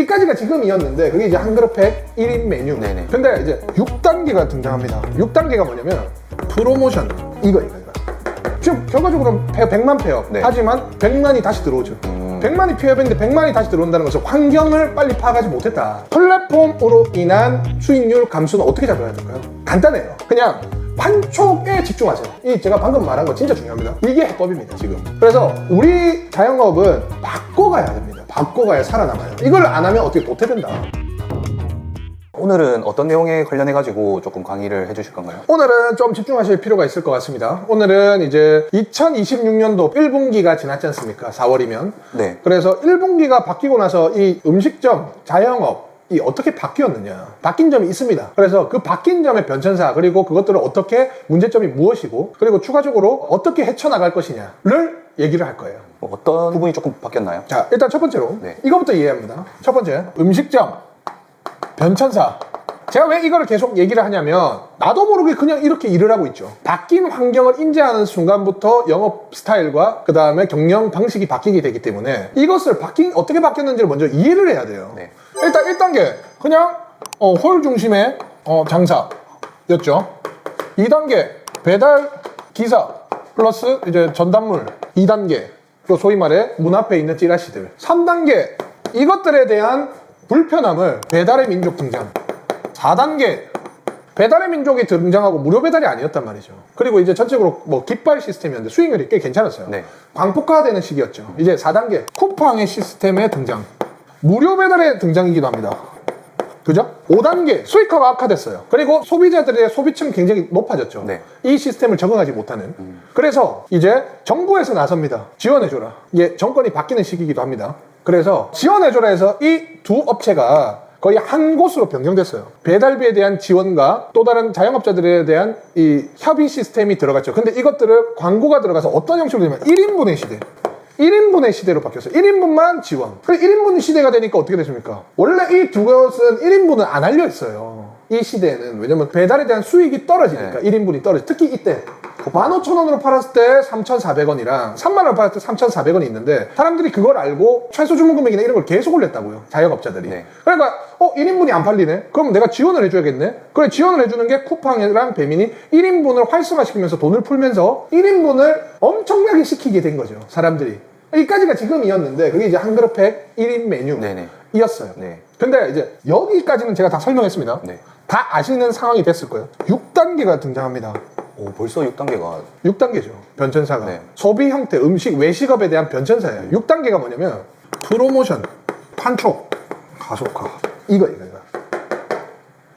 여기까지가 지금이었는데 그게 이제 한 그릇팩 1인 메뉴. 네네. 근데 이제 6단계가 등장합니다. 6단계가 뭐냐면 프로모션. 이거. 지금 결과적으로는 100만 폐업. 네. 하지만 100만이 다시 들어오죠. 100만이 폐업인데 100만이 다시 들어온다는 것은 환경을 빨리 파악하지 못했다. 플랫폼으로 인한 수익률 감소는 어떻게 잡아야 될까요? 간단해요. 그냥 판촉에 집중하세요. 이 제가 방금 말한 거 진짜 중요합니다. 이게 해법입니다, 지금. 그래서 우리 자영업은 바꿔가야 됩니다. 바꿔가야 살아남아요. 이걸 안 하면 어떻게 도태된다. 오늘은 어떤 내용에 관련해가지고 조금 강의를 해주실 건가요? 오늘은 좀 집중하실 필요가 있을 것 같습니다. 오늘은 이제 2026년도 1분기가 지났지 않습니까? 4월이면. 네. 그래서 1분기가 바뀌고 나서 이 음식점, 자영업이 어떻게 바뀌었느냐. 바뀐 점이 있습니다. 그래서 그 바뀐 점의 변천사, 그리고 그것들을 어떻게 문제점이 무엇이고, 그리고 추가적으로 어떻게 헤쳐나갈 것이냐를 얘기를 할 거예요. 어떤 부분이 조금 바뀌었나요? 자, 일단 첫 번째로 네. 이거부터 이해합니다. 첫 번째, 음식점, 변천사. 제가 왜 이거를 계속 얘기를 하냐면 나도 모르게 그냥 이렇게 일을 하고 있죠. 바뀐 환경을 인지하는 순간부터 영업 스타일과 그 다음에 경영 방식이 바뀌게 되기 때문에 이것을 어떻게 바뀌었는지를 먼저 이해를 해야 돼요. 네. 일단 1단계 그냥 홀 중심의 장사였죠. 2단계 배달 기사 플러스 이제 전단물. 2단계 또 소위 말해 문 앞에 있는 찌라시들. 3단계 이것들에 대한 불편함을 배달의 민족 등장. 4단계 배달의 민족이 등장하고 무료 배달이 아니었단 말이죠. 그리고 이제 전체적으로 뭐 깃발 시스템이었는데 수익률이 꽤 괜찮았어요. 네. 광폭화되는 시기였죠. 이제 4단계 쿠팡의 시스템의 등장. 무료 배달의 등장이기도 합니다. 그죠? 5단계 수익화가 악화됐어요. 그리고 소비자들의 소비층 굉장히 높아졌죠. 네. 이 시스템을 적응하지 못하는. 그래서 이제 정부에서 나섭니다. 지원해줘라. 이게 정권이 바뀌는 시기이기도 합니다. 그래서 지원해줘라 해서 이 두 업체가 거의 한 곳으로 변경됐어요. 배달비에 대한 지원과 또 다른 자영업자들에 대한 이 협의 시스템이 들어갔죠. 근데 이것들을 광고가 들어가서 어떤 형식으로 되냐면 1인분의 시대. 1인분의 시대로 바뀌었어요. 1인분만 지원. 그 1인분 시대가 되니까 어떻게 됐습니까? 원래 이 두 것은 1인분은 안 알려 있어요. 이 시대에는. 왜냐면 배달에 대한 수익이 떨어지니까. 네. 1인분이 떨어져. 특히 이때 15,000원으로 팔았을 때 3,400원이랑 3만원 팔았을 때 3,400원이 있는데 사람들이 그걸 알고 최소 주문 금액이나 이런 걸 계속 올렸다고요. 자영업자들이. 네. 그러니까 1인분이 안 팔리네? 그럼 내가 지원을 해줘야겠네? 그래, 지원을 해주는 게 쿠팡이랑 배민이 1인분을 활성화시키면서 돈을 풀면서 1인분을 엄청나게 시키게 된 거죠. 사람들이. 여기까지가 지금이었는데 그게 이제 한 그릇팩 1인 네네. 메뉴였어요. 네. 근데 이제 여기까지는 제가 다 설명했습니다. 네. 다 아시는 상황이 됐을 거예요. 6단계가 등장합니다. 오, 벌써 6단계가. 6단계죠. 변천사가. 네. 소비 형태, 음식, 외식업에 대한 변천사예요. 6단계가 뭐냐면 프로모션, 판촉, 가속화. 이거.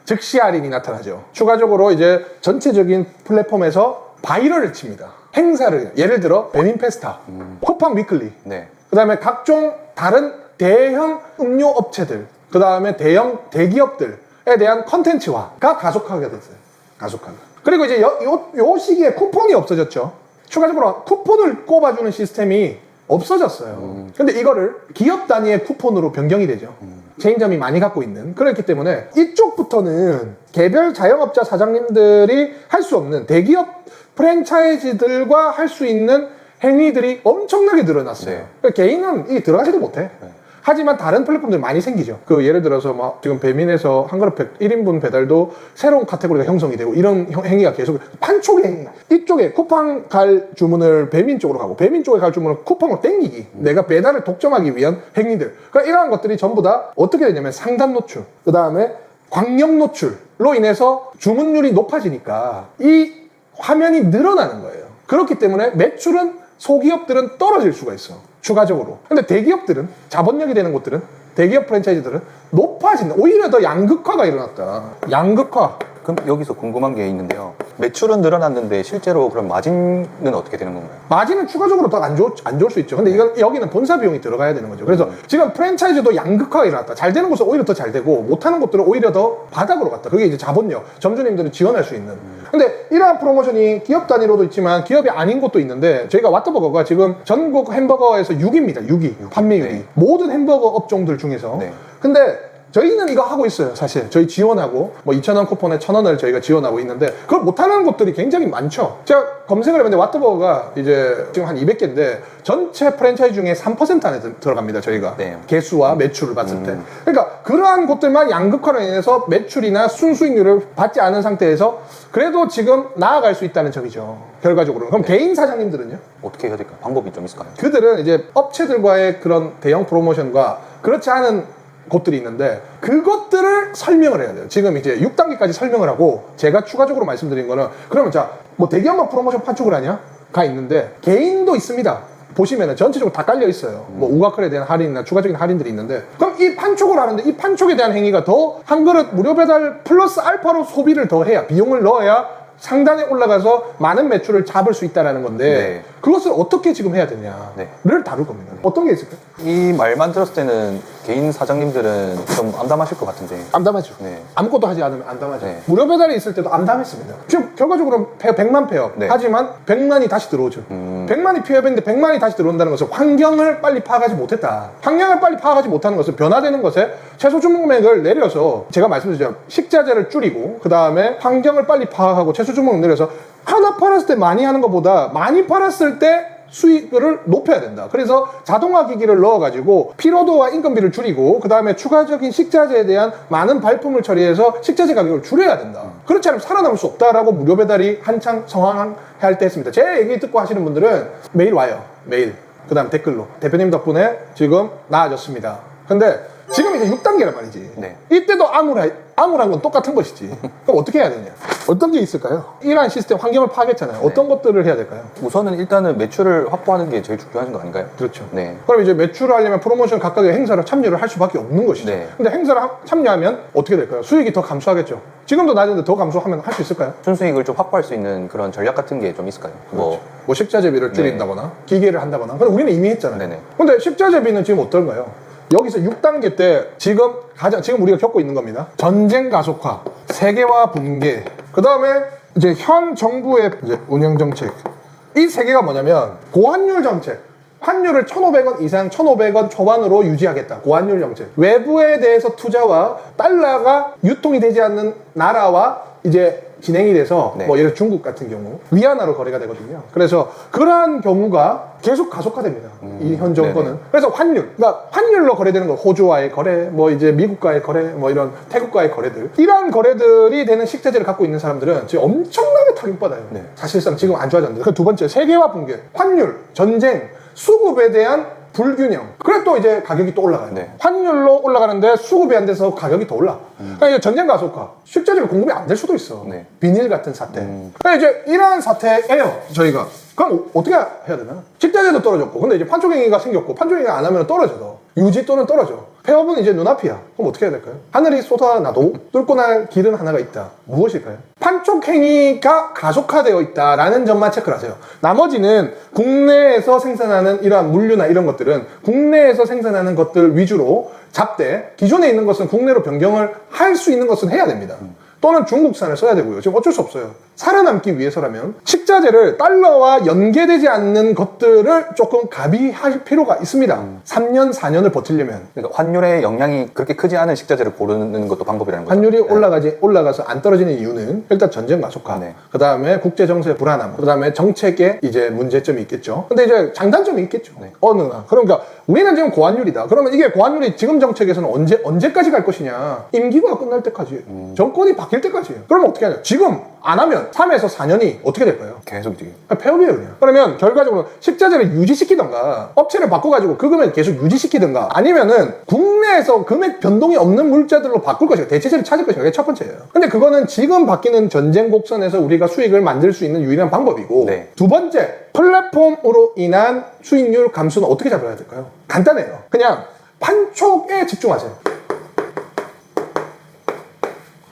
즉시 할인이 나타나죠. 추가적으로 이제 전체적인 플랫폼에서 바이럴을 칩니다. 행사를, 예를 들어 배민 페스타, 쿠팡 위클리, 네. 그 다음에 각종 다른 대형 음료 업체들, 그 다음에 대형 대기업들에 대한 컨텐츠화가 가속화가 됐어요. 가속화가. 그리고 이제 요 시기에 쿠폰이 없어졌죠. 추가적으로 쿠폰을 꼽아주는 시스템이 없어졌어요. 근데 이거를 기업 단위의 쿠폰으로 변경이 되죠. 체인점이 많이 갖고 있는. 그렇기 때문에 이쪽부터는 개별 자영업자 사장님들이 할 수 없는 대기업 프랜차이즈들과 할 수 있는 행위들이 엄청나게 늘어났어요. 네. 그러니까 개인은 이 들어가지도 못해. 네. 하지만 다른 플랫폼들 많이 생기죠. 그 예를 들어서 막 지금 배민에서 한 그릇 1인분 배달도 새로운 카테고리가 형성이 되고 이런 행위가 계속 판촉의 행위. 이쪽에 쿠팡 갈 주문을 배민 쪽으로 가고 배민 쪽에 갈 주문을 쿠팡으로 땡기기. 내가 배달을 독점하기 위한 행위들. 그러니까 이러한 것들이 전부 다 어떻게 되냐면 상단 노출, 그 다음에 광역 노출로 인해서 주문율이 높아지니까 이 화면이 늘어나는 거예요. 그렇기 때문에 매출은 소기업들은 떨어질 수가 있어. 추가적으로. 근데 대기업들은, 자본력이 되는 곳들은, 대기업 프랜차이즈들은 높아진다. 오히려 더 양극화가 일어났다. 양극화. 그럼 여기서 궁금한 게 있는데요. 매출은 늘어났는데 실제로 그럼 마진은 어떻게 되는 건가요? 마진은 추가적으로 더 안 좋을 수 있죠. 근데 이건 여기는 본사 비용이 들어가야 되는 거죠. 그래서 지금 프랜차이즈도 양극화가 일어났다. 잘 되는 곳은 오히려 더 잘 되고 못하는 곳들은 오히려 더 바닥으로 갔다. 그게 이제 자본력, 점주님들은 지원할 수 있는. 근데 이러한 프로모션이 기업 단위로도 있지만 기업이 아닌 곳도 있는데 저희가 왓더버거가 지금 전국 햄버거에서 6위입니다. 6위. 판매율이. 네. 모든 햄버거 업종들 중에서. 네. 근데 저희는 이거 하고 있어요. 사실 저희 지원하고 뭐 2,000원 쿠폰에 1,000원을 저희가 지원하고 있는데 그걸 못하는 곳들이 굉장히 많죠. 제가 검색을 해봤는데 왓더버거가 이제 지금 한 200개인데 전체 프랜차이즈 중에 3% 안에 들어갑니다. 저희가 네. 개수와 매출을 봤을 때. 그러니까 그러한 곳들만 양극화로 인해서 매출이나 순수익률을 받지 않은 상태에서 그래도 지금 나아갈 수 있다는 점이죠. 결과적으로는. 그럼 개인 사장님들은요? 어떻게 해야 될까요? 방법이 좀 있을까요? 그들은 이제 업체들과의 그런 대형 프로모션과 그렇지 않은 곳들이 있는데 그것들을 설명을 해야 돼요. 지금 이제 6단계까지 설명을 하고 제가 추가적으로 말씀드린 거는 그러면 자, 뭐 대기업만 프로모션 판촉을 하냐? 가 있는데 개인도 있습니다. 보시면은 전체적으로 다 깔려 있어요. 뭐 우가클에 대한 할인이나 추가적인 할인들이 있는데 그럼 이 판촉을 하는데 이 판촉에 대한 행위가 더 한 그릇 무료 배달 플러스 알파로 소비를 더 해야 비용을 넣어야 상단에 올라가서 많은 매출을 잡을 수 있다는 건데 네. 그것을 어떻게 지금 해야 되냐를 네. 다룰 겁니다. 어떤 게 있을까요? 이 말만 들었을 때는 개인 사장님들은 좀 암담하실 것 같은데. 암담하죠. 네. 아무것도 하지 않으면 암담하죠. 네. 무료 배달이 있을 때도 암담했습니다. 지금 결과적으로 100만 폐업. 네. 하지만 100만이 다시 들어오죠. 100만이 폐업인데 100만이 다시 들어온다는 것은 환경을 빨리 파악하지 못했다. 환경을 빨리 파악하지 못하는 것은 변화되는 것에 최소 주문금액을 내려서 제가 말씀드렸죠. 식자재를 줄이고 그 다음에 환경을 빨리 파악하고 최소 주문금액을 내려서 하나 팔았을 때 많이 하는 것보다 많이 팔았을 때 수익을 높여야 된다. 그래서 자동화 기기를 넣어가지고 피로도와 인건비를 줄이고 그 다음에 추가적인 식자재에 대한 많은 발품을 처리해서 식자재 가격을 줄여야 된다. 그렇지 않으면 살아남을 수 없다라고 무료 배달이 한창 성황할 때 했습니다. 제 얘기 듣고 하시는 분들은 메일 와요. 메일. 그 다음 댓글로 대표님 덕분에 지금 나아졌습니다. 근데 지금 이제 6단계란 말이지. 네. 이때도 암울한 건 똑같은 것이지. 그럼 어떻게 해야 되냐? 어떤 게 있을까요? 이러한 시스템 환경을 파악했잖아요. 어떤 것들을 해야 될까요? 우선은 일단은 매출을 확보하는 게 제일 중요한 거 아닌가요? 그렇죠. 네. 그럼 이제 매출을 하려면 프로모션 각각의 행사를 참여를 할 수밖에 없는 것이죠. 네. 근데 행사를 참여하면 어떻게 될까요? 수익이 더 감소하겠죠. 지금도 낮은데 더 감소하면 할 수 있을까요? 순수익을 좀 확보할 수 있는 그런 전략 같은 게 좀 있을까요? 뭐 식자재비를 줄인다거나 기계를 한다거나. 근데 우리는 이미 했잖아요. 네네. 근데 식자재비는 지금 어떤가요? 여기서 6단계 때 지금 우리가 겪고 있는 겁니다. 전쟁 가속화, 세계화 붕괴, 그 다음에 이제 현 정부의 이제 운영 정책. 이 세 개가 뭐냐면 고환율 정책. 환율을 1,500원 이상 1,500원 초반으로 유지하겠다. 고환율 정책. 외부에 대해서 투자와 달러가 유통이 되지 않는 나라와 이제 진행이 돼서 네. 뭐 예를 들어 중국 같은 경우 위안화로 거래가 되거든요. 그래서 그러한 경우가 계속 가속화됩니다. 이 현 정권은. 네네. 그래서 그러니까 환율로 거래되는 거, 호주와의 거래, 뭐 이제 미국과의 거래, 뭐 이런 태국과의 거래들, 이러한 거래들이 되는 식자재를 갖고 있는 사람들은 지금 엄청나게 타격받아요. 네. 사실상 지금 안 좋아졌는데. 그 두 번째, 세계화 붕괴, 환율, 전쟁, 수급에 대한 불균형. 그래 또 이제 가격이 또 올라가요. 네. 환율로 올라가는데 수급이 안 돼서 가격이 더 올라. 그러니까 이제 전쟁 가속화. 식자재가 공급이 안 될 수도 있어. 네. 비닐 같은 사태. 그러니까 이제 이러한 사태예요. 저희가. 그럼 어떻게 해야 되나? 식자재도 떨어졌고, 근데 이제 판촉행위가 생겼고, 판촉행위가 안 하면 떨어져도 유지 또는 떨어져. 폐업은 이제 눈앞이야. 그럼 어떻게 해야 될까요? 하늘이 쏟아나도 뚫고 날 길은 하나가 있다. 무엇일까요? 판촉행위가 가속화되어 있다라는 점만 체크를 하세요. 나머지는 국내에서 생산하는 이러한 물류나 이런 것들은 국내에서 생산하는 것들 위주로 잡되 기존에 있는 것은 국내로 변경을 할 수 있는 것은 해야 됩니다. 또는 중국산을 써야 되고요. 지금 어쩔 수 없어요. 살아남기 위해서라면 식자재를 달러와 연계되지 않는 것들을 조금 가비할 필요가 있습니다. 3년, 4년을 버티려면. 그러니까 환율의 영향이 그렇게 크지 않은 식자재를 고르는 것도 방법이라는 거죠. 환율이 네. 올라가서 안 떨어지는 이유는 일단 전쟁 가속화, 네. 그 다음에 국제 정세 불안함, 그 다음에 정책에 이제 문제점이 있겠죠. 근데 이제 장단점이 있겠죠. 네. 어느나. 그러니까 우리는 지금 고환율이다. 그러면 이게 고환율이 지금 정책에서는 언제까지 갈 것이냐? 임기가 끝날 때까지, 정권이 바뀔 때까지예요. 그러면 어떻게 하냐? 지금 안 하면 3에서 4년이 어떻게 될까요? 계속 이제 폐업이에요, 그냥. 그러면 결과적으로 식자재를 유지시키던가 업체를 바꿔가지고 그 금액을 계속 유지시키던가 아니면은 국내에서 금액 변동이 없는 물자들로 바꿀 것이다. 대체재를 찾을 것이다. 그게 첫 번째예요. 근데 그거는 지금 바뀌는 전쟁 곡선에서 우리가 수익을 만들 수 있는 유일한 방법이고 네. 두 번째, 플랫폼으로 인한 수익률 감소는 어떻게 잡아야 될까요? 간단해요. 그냥 판촉에 집중하세요.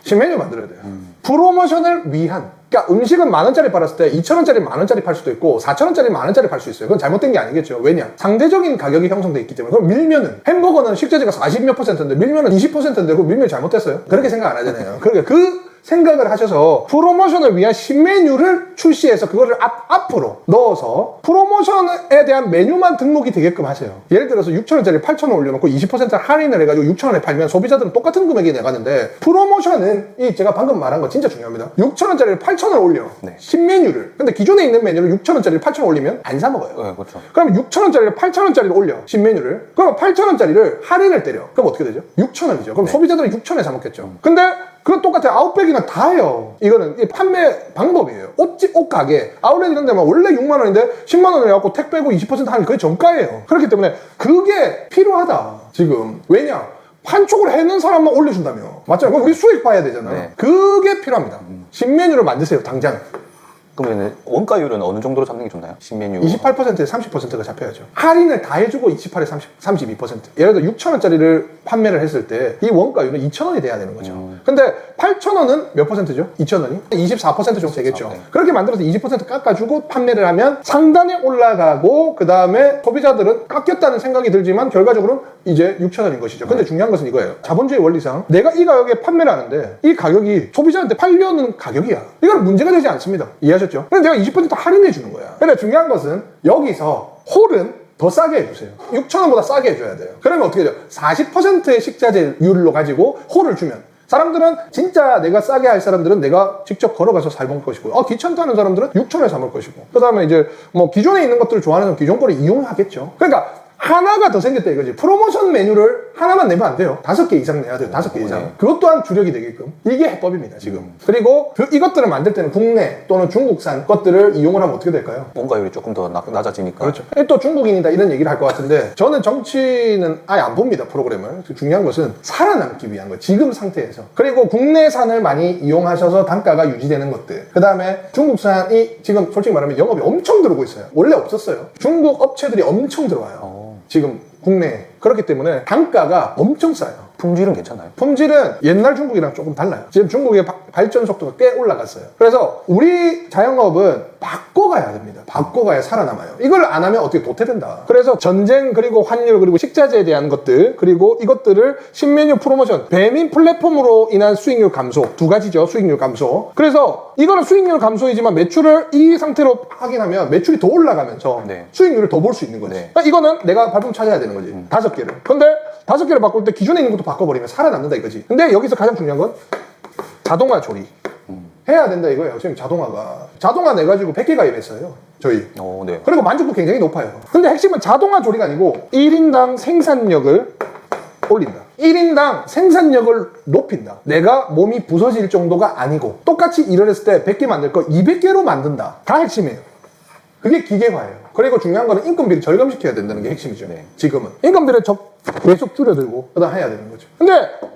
신메뉴 만들어야 돼요. 프로모션을 위한. 그러니까 음식은 10,000원짜리 팔았을 때 2,000원짜리 10,000원짜리 팔 수도 있고 4,000원짜리 10,000원짜리 팔 수 있어요. 그건 잘못된 게 아니겠죠. 왜냐? 상대적인 가격이 형성돼 있기 때문에. 그럼 밀면은 햄버거는 식자재가 40몇 %인데 밀면은 20%인데 그 밀면이 잘못됐어요? 그렇게 생각 안 하잖아요. 그러니까 그 생각을 하셔서 프로모션을 위한 신메뉴를 출시해서 그거를 앞으로 넣어서 프로모션에 대한 메뉴만 등록이 되게끔 하세요. 예를 들어서 6,000원짜리 8,000원 올려놓고 20% 할인을 해가지고 6,000원에 팔면 소비자들은 똑같은 금액이 나가는데 프로모션은 이 제가 방금 말한 거 진짜 중요합니다. 6,000원짜리를 8,000원 올려. 네. 신메뉴를. 근데 기존에 있는 메뉴를 6,000원짜리를 8,000원 올리면 안 사 먹어요. 네, 그렇죠. 그럼 6,000원짜리를 8,000원짜리를 올려. 신메뉴를. 그럼 8,000원짜리를 할인을 때려. 그럼 어떻게 되죠? 6,000원이죠. 그럼 네. 소비자들은 6,000원에 사 먹겠죠. 근데 그건 똑같아요. 아웃백이나 다 해요. 이거는 이 판매 방법이에요. 옷 가게, 아울렛 이런 데만 원래 6만 원인데 10만 원을 해갖고 택 빼고 20% 하는 게 거의 정가예요. 그렇기 때문에 그게 필요하다. 지금. 왜냐? 판촉을 해는 사람만 올려준다며. 맞잖아요. 그럼 우리 수익 봐야 되잖아. 네. 그게 필요합니다. 신메뉴를 만드세요. 당장. 그러면 원가율은 어느 정도로 잡는 게 좋나요? 신메뉴 28%에 30%가 잡혀야죠. 할인을 다 해주고 28에 32%. 예를 들어 6,000원짜리를 판매를 했을 때 이 원가율은 2,000원이 돼야 되는 거죠. 근데 8,000원은 몇 퍼센트죠? 2,000원이? 24% 정도 되겠죠. 네. 그렇게 만들어서 20% 깎아주고 판매를 하면 상단에 올라가고 그 다음에 소비자들은 깎였다는 생각이 들지만 결과적으로는 이제 6,000원인 것이죠. 근데 중요한 것은 이거예요. 자본주의 원리상 내가 이 가격에 판매를 하는데 이 가격이 소비자한테 팔려는 가격이야. 이건 문제가 되지 않습니다. 이해하셨죠? 근데 내가 20% 할인해 주는 거야. 근데 중요한 것은 여기서 홀은 더 싸게 해주세요. 6,000원보다 싸게 해줘야 돼요. 그러면 어떻게 돼요? 40%의 식자재율로 가지고 홀을 주면 사람들은 진짜 내가 싸게 할 사람들은 내가 직접 걸어가서 사 먹을 것이고 귀찮다는 사람들은 6,000원에 사 먹을 것이고 그 다음에 이제 뭐 기존에 있는 것들을 좋아하는 사람은 기존 거를 이용하겠죠. 그러니까 하나가 더 생겼다 이거지. 프로모션 메뉴를 하나만 내면 안 돼요. 5개 이상 내야 돼요. 5개 이상. 네. 그것 또한 주력이 되게끔. 이게 해법입니다, 지금. 그리고 이것들을 만들 때는 국내 또는 중국산 것들을 이용을 하면 어떻게 될까요? 원가율이 조금 더 낮아지니까 그렇죠. 또 중국인이다 이런 얘기를 할 것 같은데 저는 정치는 아예 안 봅니다, 프로그램을. 중요한 것은 살아남기 위한 거예요. 지금 상태에서. 그리고 국내산을 많이 이용하셔서 단가가 유지되는 것들. 그 다음에 중국산이 지금 솔직히 말하면 영업이 엄청 들어오고 있어요. 원래 없었어요. 중국 업체들이 엄청 들어와요. 지금 국내에. 그렇기 때문에 단가가 엄청 싸요. 품질은 괜찮나요? 품질은 옛날 중국이랑 조금 달라요. 지금 중국의 발전 속도가 꽤 올라갔어요. 그래서 우리 자영업은 바꿔가야 됩니다. 바꿔가야 살아남아요. 이걸 안 하면 어떻게 도태된다. 그래서 전쟁 그리고 환율 그리고 식자재에 대한 것들 그리고 이것들을 신메뉴 프로모션 배민 플랫폼으로 인한 수익률 감소 두 가지죠. 수익률 감소. 그래서 이거는 수익률 감소이지만 매출을 이 상태로 확인하면 매출이 더 올라가면서 네. 수익률을 더 볼 수 있는 거지. 네. 그러니까 이거는 내가 발품 찾아야 되는 거지. 5개를. 근데 5개를 바꿀 때 기존에 있는 것도 바꿔버리면 살아남는다 이거지. 근데 여기서 가장 중요한 건 자동화 조리. 해야 된다 이거예요. 지금 자동화 내가지고 100개 가입했어요. 저희. 네. 그리고 만족도 굉장히 높아요. 근데 핵심은 자동화 조리가 아니고 1인당 생산력을 올린다. 1인당 생산력을 높인다. 내가 몸이 부서질 정도가 아니고 똑같이 일을 했을 때 100개 만들 거 200개로 만든다. 다 핵심이에요. 그게 기계화예요. 그리고 중요한 거는 인건비를 절감시켜야 된다는 게 핵심이죠. 네. 지금은. 인건비를 계속 줄여들고 그다음 해야 되는 거죠. 근데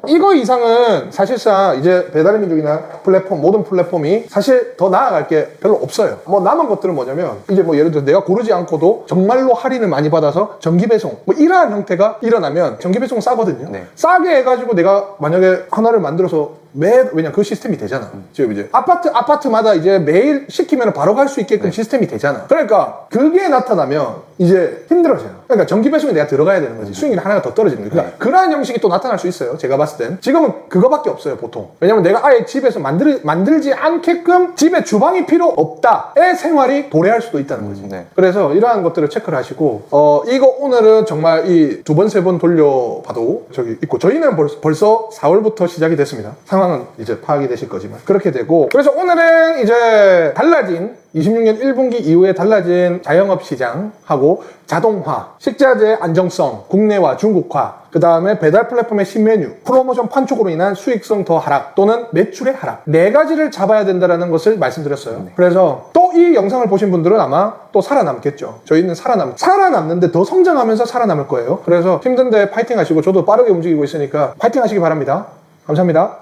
이거 이상은 사실상 이제 배달의 민족이나 플랫폼 모든 플랫폼이 사실 더 나아갈 게 별로 없어요. 뭐 남은 것들은 뭐냐면 이제 뭐 예를 들어 내가 고르지 않고도 정말로 할인을 많이 받아서 정기 배송 뭐 이러한 형태가 일어나면 정기 배송은 싸거든요. 네. 싸게 해가지고 내가 만약에 하나를 만들어서 왜냐 그 시스템이 되잖아. 지금 이제 아파트마다 이제 매일 시키면 바로 갈 수 있게끔 시스템이 되잖아. 그러니까 그게 나타나면 이제 힘들어져요. 그러니까 정기 배송이 내가 들어가야 되는 거지. 수익률이 하나가 더 떨어지는 거예요. 그러니까 그러한 형식이 또 나타날 수 있어요. 제가 봤을 땐 지금은 그거밖에 없어요 보통. 왜냐면 내가 아예 집에서 만들지 않게끔 집에 주방이 필요 없다의 생활이 도래할 수도 있다는 거지. 네. 그래서 이러한 것들을 체크를 하시고 이거 오늘은 정말 이 2번 3번 돌려봐도 저기 있고 저희는 벌써 4월부터 시작이 됐습니다. 상황은 이제 파악이 되실 거지만 그렇게 되고 그래서 오늘은 이제 달라진 26년 1분기 이후에 달라진 자영업 시장하고 자동화, 식자재 안정성, 국내화, 중국화, 그 다음에 배달 플랫폼의 신메뉴, 프로모션 판촉으로 인한 수익성 더 하락 또는 매출의 하락 4가지를 잡아야 된다는 것을 말씀드렸어요. 그래서 또 이 영상을 보신 분들은 아마 또 살아남겠죠. 저희는 살아남는데 더 성장하면서 살아남을 거예요. 그래서 힘든데 파이팅 하시고 저도 빠르게 움직이고 있으니까 파이팅 하시기 바랍니다. 감사합니다.